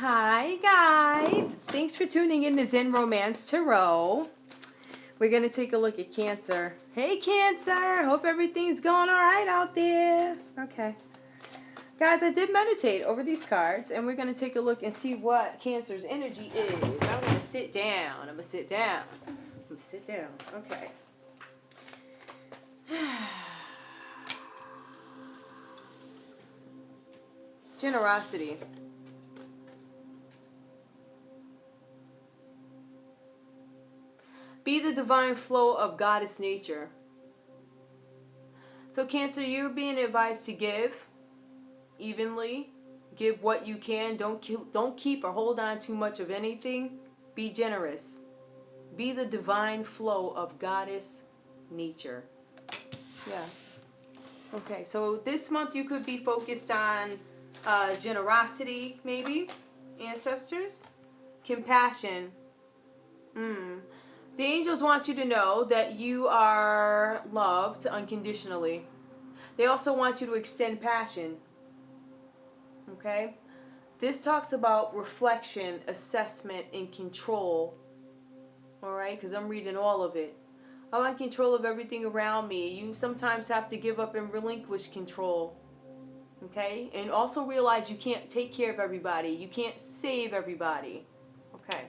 Hi guys, thanks for tuning in to Zen Romance Tarot. We're going to take a look at Cancer. Hey Cancer, hope everything's going alright out there. Okay. Guys, I did meditate over these cards and we're going to take a look and see what Cancer's energy is. I'm going to sit down. Okay. Generosity. Be the divine flow of goddess nature. So Cancer, you're being advised to give evenly. Give what you can. Don't keep or hold on too much of anything. Be generous. Be the divine flow of goddess nature. Yeah. Okay, so this month you could be focused on generosity, maybe. Ancestors. Compassion. The angels want you to know that you are loved unconditionally. They also want you to extend passion. Okay? This talks about reflection, assessment, and control. Alright? Because I'm reading all of it. I want control of everything around me. You sometimes have to give up and relinquish control. Okay? And also realize you can't take care of everybody. You can't save everybody. Okay?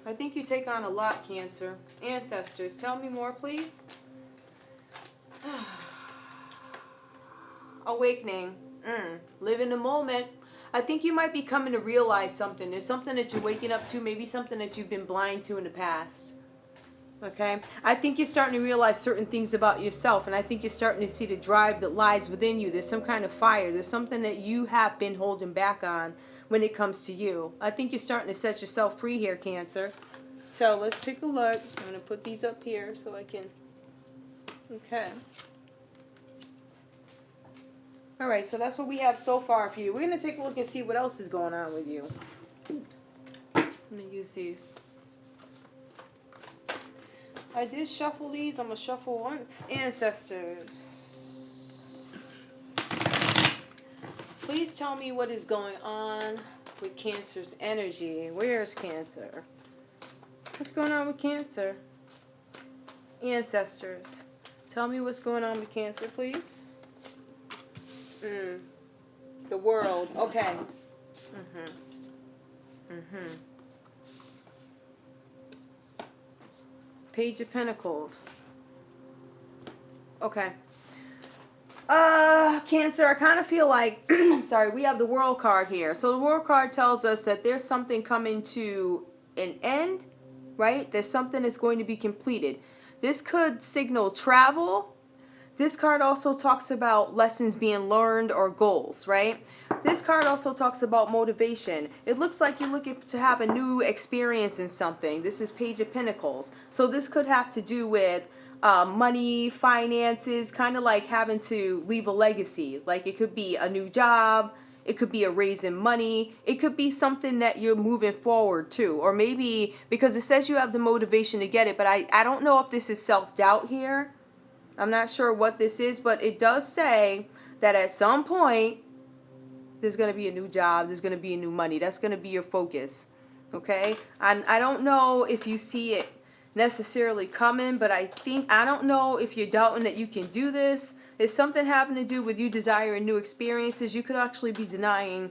I think you take on a lot, Cancer. Ancestors, tell me more, please. Awakening. Live in the moment. I think you might be coming to realize something. There's something that you're waking up to, maybe something that you've been blind to in the past. Okay? I think you're starting to realize certain things about yourself, and I think you're starting to see the drive that lies within you. There's some kind of fire. There's something that you have been holding back on when it comes to you. I think you're starting to set yourself free here, Cancer. So let's take a look. I'm going to put these up here so I can... Okay. Alright, so that's what we have so far for you. We're going to take a look and see what else is going on with you. I'm going to use these. I did shuffle these. I'm going to shuffle once. Ancestors. Please tell me what is going on with Cancer's energy. Where's Cancer? What's going on with Cancer? Ancestors. Tell me what's going on with Cancer, please. The world. Okay. Page of Pentacles. Okay. Cancer, I kind of feel like, I'm sorry, we have the World card here. So the World card tells us that there's something coming to an end, right? There's something that's going to be completed. This could signal travel. This card also talks about lessons being learned or goals, right? This card also talks about motivation. It looks like you're looking to have a new experience in something. This is Page of Pentacles. So this could have to do with money, finances, kind of like having to leave a legacy. Like it could be a new job, it could be a raise in money, it could be something that you're moving forward to, or maybe because it says you have the motivation to get it, but I don't know if this is self-doubt here. I'm not sure what this is, but it does say that at some point there's going to be a new job, there's going to be a new money. That's going to be your focus. Okay? And I don't know if you see it necessarily coming, but I don't know if you're doubting that you can do this. If something having to do with you desiring new experiences, you could actually be denying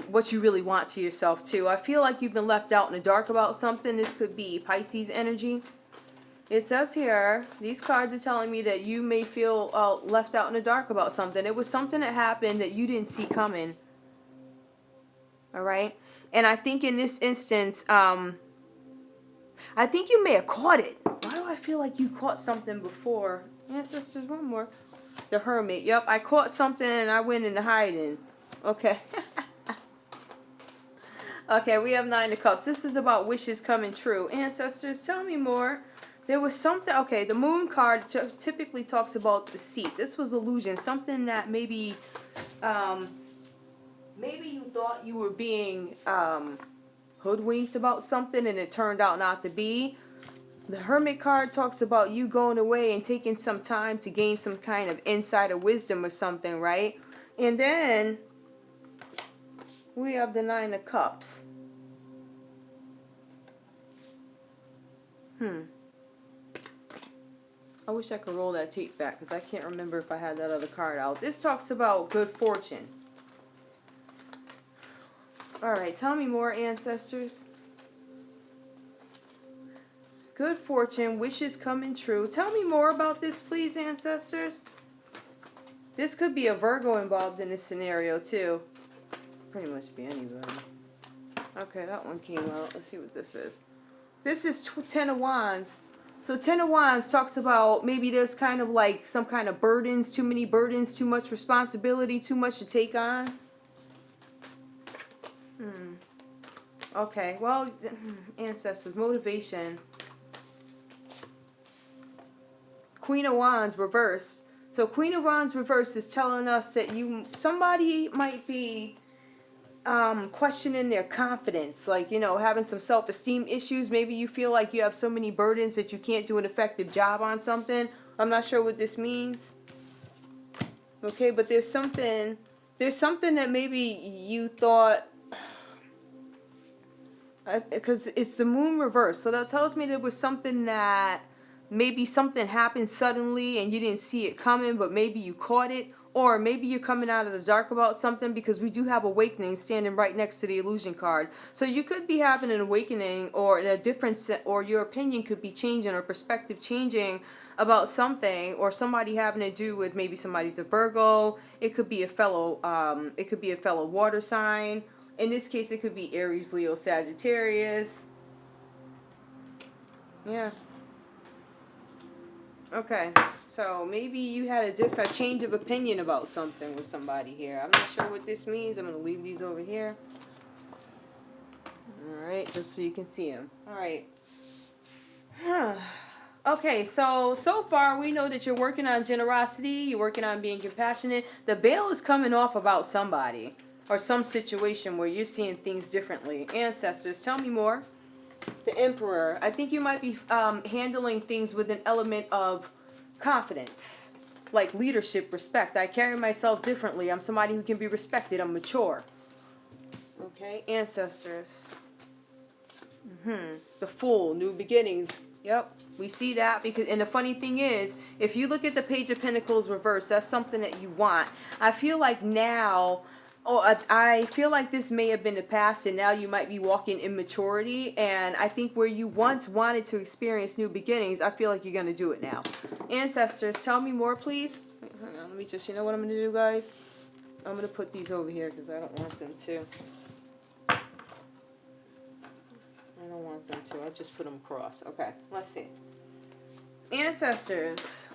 what you really want to yourself too. I feel like you've been left out in the dark about something. This could be Pisces energy. It says here, these cards are telling me that you may feel left out in the dark about something. It was something that happened that you didn't see coming. Alright? And I think in this instance, I think you may have caught it. Why do I feel like you caught something before? Yes, there's one more. The Hermit. Yep, I caught something and I went into hiding. Okay. Okay, we have Nine of Cups. This is about wishes coming true. Ancestors, tell me more. There was something. Okay, the Moon card typically talks about deceit. This was illusion. Something that maybe you thought you were being hoodwinked about something and it turned out not to be. The Hermit card talks about you going away and taking some time to gain some kind of insight or wisdom or something, right? And then We have the Nine of Cups. I wish I could roll that tape back because I can't remember if I had that other card out. This talks about good fortune. Alright, tell me more, ancestors. Good fortune, wishes coming true. Tell me more about this, please, ancestors. This could be a Virgo involved in this scenario, too. Pretty much be anybody. Okay, that one came out. Let's see what this is. This is Ten of Wands. So Ten of Wands talks about maybe there's kind of like some kind of burdens, too many burdens, too much responsibility, too much to take on. Okay, well, ancestors, motivation. Queen of Wands reversed. So Queen of Wands reversed is telling us that somebody might be questioning their confidence, like, you know, having some self-esteem issues. Maybe you feel like you have so many burdens that you can't do an effective job on something. I'm not sure what this means. Okay, but there's something that maybe you thought, because it's the moon reverse, so that tells me there was something that maybe something happened suddenly and you didn't see it coming, but maybe you caught it. Or maybe you're coming out of the dark about something, because we do have awakening standing right next to the illusion card. So you could be having an awakening, or a difference, or your opinion could be changing, or perspective changing about something, or somebody having to do with, maybe somebody's a Virgo. It could be a fellow water sign. In this case, it could be Aries, Leo, Sagittarius. Yeah. Okay, so maybe you had a change of opinion about something with somebody here. I'm not sure what this means. I'm going to leave these over here. Alright, just so you can see them. Alright. Okay, so far we know that you're working on generosity. You're working on being compassionate. The veil is coming off about somebody or some situation where you're seeing things differently. Ancestors, tell me more. The Emperor. I think you might be handling things with an element of confidence, like leadership, respect. I carry myself differently. I'm somebody who can be respected. I'm mature. Okay, ancestors. The Fool, new beginnings. Yep, we see that, because, and the funny thing is, if you look at the Page of Pentacles reverse, that's something that you want. I feel like now, I feel like this may have been the past, and now you might be walking in maturity. And I think where you once wanted to experience new beginnings, I feel like you're going to do it now. Ancestors, tell me more, please. Wait, hang on, let me just, you know what I'm going to do, guys? I'm going to put these over here because I don't want them to. I don't want them to. I'll just put them across. Okay, let's see. Ancestors.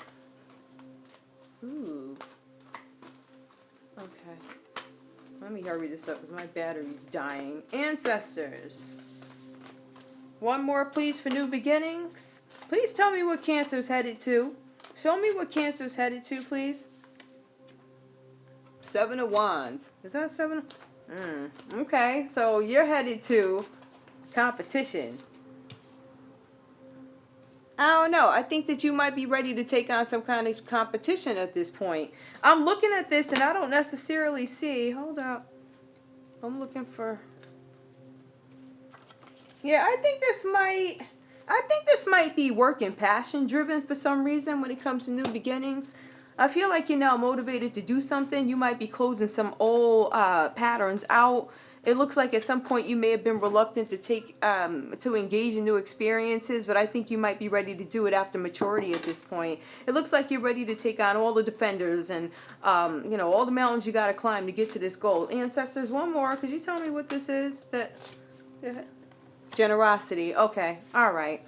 Ooh. Okay. Let me hurry this up because my battery's dying. Ancestors. One more, please, for new beginnings. Please tell me what Cancer's headed to. Show me what Cancer's headed to, please. Seven of Wands. Is that seven? Okay, so you're headed to competition. I don't know. I think that you might be ready to take on some kind of competition at this point. I'm looking at this and I don't necessarily see. Hold up. I'm looking for. Yeah, I think this might be work and passion driven for some reason when it comes to new beginnings. I feel like you're now motivated to do something. You might be closing some old patterns out. It looks like at some point you may have been reluctant to to engage in new experiences, but I think you might be ready to do it after maturity at this point. It looks like you're ready to take on all the defenders and, you know, all the mountains you got to climb to get to this goal. Ancestors, one more. Could you tell me what this is? Generosity. Okay. All right.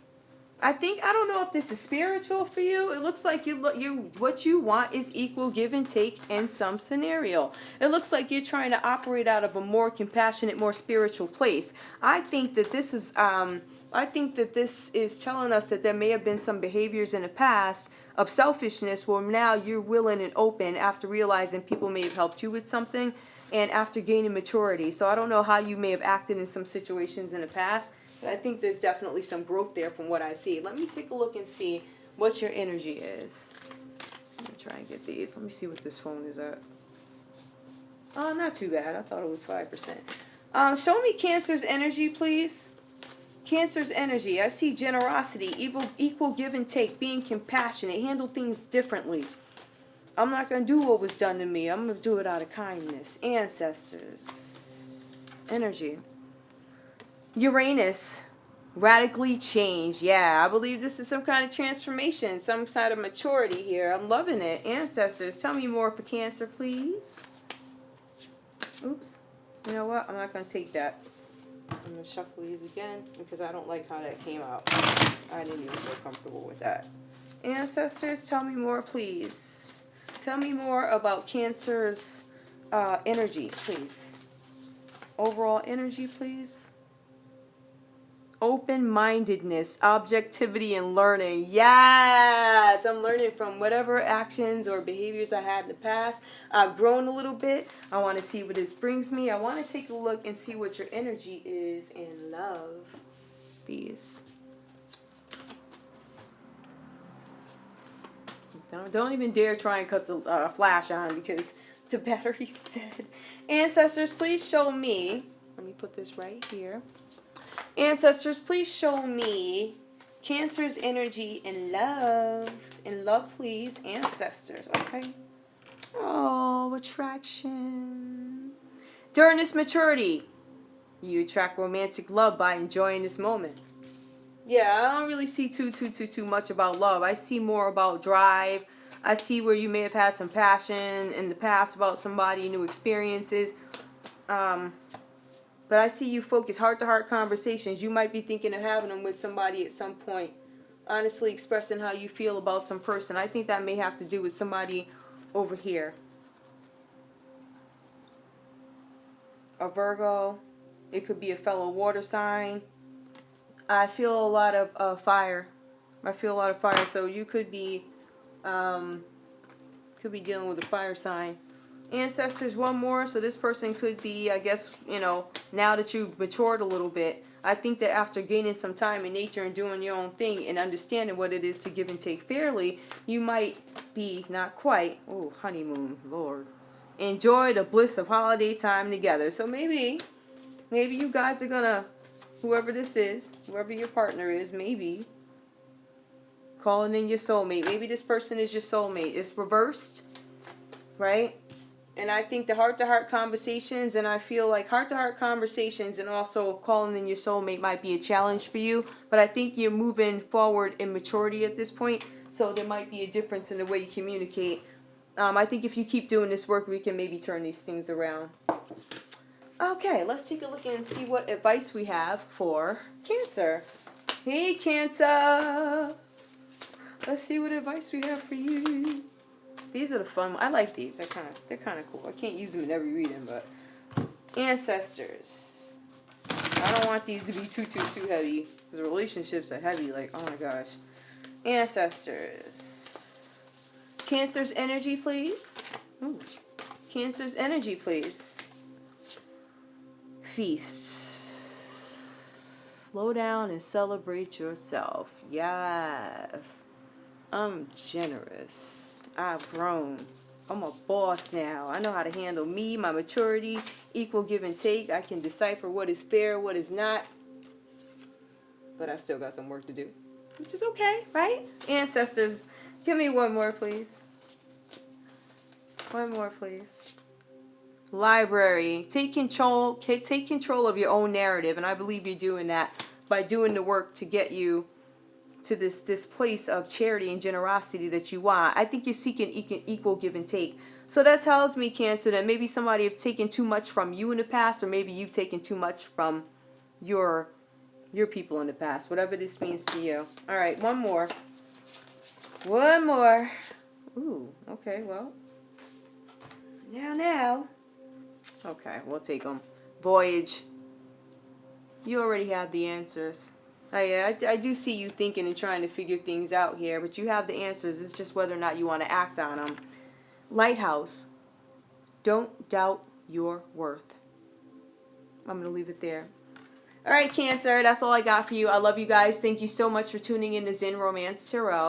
I don't know if this is spiritual for you. It looks like what you want is equal give and take in some scenario. It looks like you're trying to operate out of a more compassionate, more spiritual place. I think that this is telling us that there may have been some behaviors in the past of selfishness where now you're willing and open after realizing people may have helped you with something and after gaining maturity. So I don't know how you may have acted in some situations in the past, but I think there's definitely some growth there from what I see. Let me take a look and see what your energy is. Let me try and get these. Let me see what this phone is at. Oh, not too bad. I thought it was 5%. Show me Cancer's energy, please. Cancer's energy. I see generosity, equal give and take, being compassionate, handle things differently. I'm not going to do what was done to me. I'm going to do it out of kindness. Ancestors. Energy. Uranus. Radically changed. Yeah, I believe this is some kind of transformation, some kind of maturity here. I'm loving it. Ancestors, tell me more for Cancer, please. Oops. You know what? I'm not going to take that. I'm going to shuffle these again because I don't like how that came out. I didn't even feel comfortable with that. Ancestors, tell me more, please. Tell me more about Cancer's energy, please. Overall energy, please. Open-mindedness, objectivity, and learning. Yes! I'm learning from whatever actions or behaviors I had in the past. I've grown a little bit. I want to see what this brings me. I want to take a look and see what your energy is in love. These. Don't even dare try and cut the flash on because the battery's dead. Ancestors, please show me. Let me put this right here. Ancestors, please show me Cancer's energy in love. In love, please. Ancestors, okay? Oh, attraction. During this maturity, you attract romantic love by enjoying this moment. Yeah, I don't really see too much about love. I see more about drive. I see where you may have had some passion in the past about somebody, new experiences. But I see you focus heart-to-heart conversations. You might be thinking of having them with somebody at some point. Honestly expressing how you feel about some person. I think that may have to do with somebody over here. A Virgo. It could be a fellow water sign. I feel a lot of fire. I feel a lot of fire. So you could be dealing with a fire sign. Ancestors, one more. So this person could be, I guess, you know, now that you've matured a little bit, I think that after gaining some time in nature and doing your own thing and understanding what it is to give and take fairly, you might be, not quite, oh, honeymoon, Lord, enjoy the bliss of holiday time together. So maybe you guys are gonna, whoever this is, whoever your partner is, maybe calling in your soulmate. Maybe this person is your soulmate. It's reversed, right? And I think the heart-to-heart conversations, and I feel like heart-to-heart conversations and also calling in your soulmate might be a challenge for you. But I think you're moving forward in maturity at this point. So there might be a difference in the way you communicate. I think if you keep doing this work, we can maybe turn these things around. Okay, let's take a look and see what advice we have for Cancer. Hey, Cancer. Let's see what advice we have for you. These are the fun ones. I like these. They're kind of cool. I can't use them in every reading, but Ancestors. I don't want these to be too heavy because relationships are heavy. Like, oh my gosh. Ancestors. Cancer's energy, please. Ooh. Cancer's energy, please. Feast. Slow down and celebrate yourself. Yes. I'm generous. I've grown. I'm a boss now. I know how to handle me, my maturity, equal give and take. I can decipher what is fair, what is not. But I still got some work to do, which is okay, right? Ancestors, give me one more, please. One more, please. Library. Take control of your own narrative, and I believe you're doing that by doing the work to get you to this place of charity and generosity that you want. I think you're seeking equal give and take. So that tells me, Cancer, that maybe somebody have taken too much from you in the past, or maybe you've taken too much from your people in the past. Whatever this means to you. All right, one more. One more. Ooh, okay, well. Now. Okay, we'll take them. Voyage. You already have the answers. Oh, yeah, I do see you thinking and trying to figure things out here, but you have the answers. It's just whether or not you want to act on them. Lighthouse. Don't doubt your worth. I'm going to leave it there. All right, Cancer, that's all I got for you. I love you guys. Thank you so much for tuning in to Zen Romance Tarot.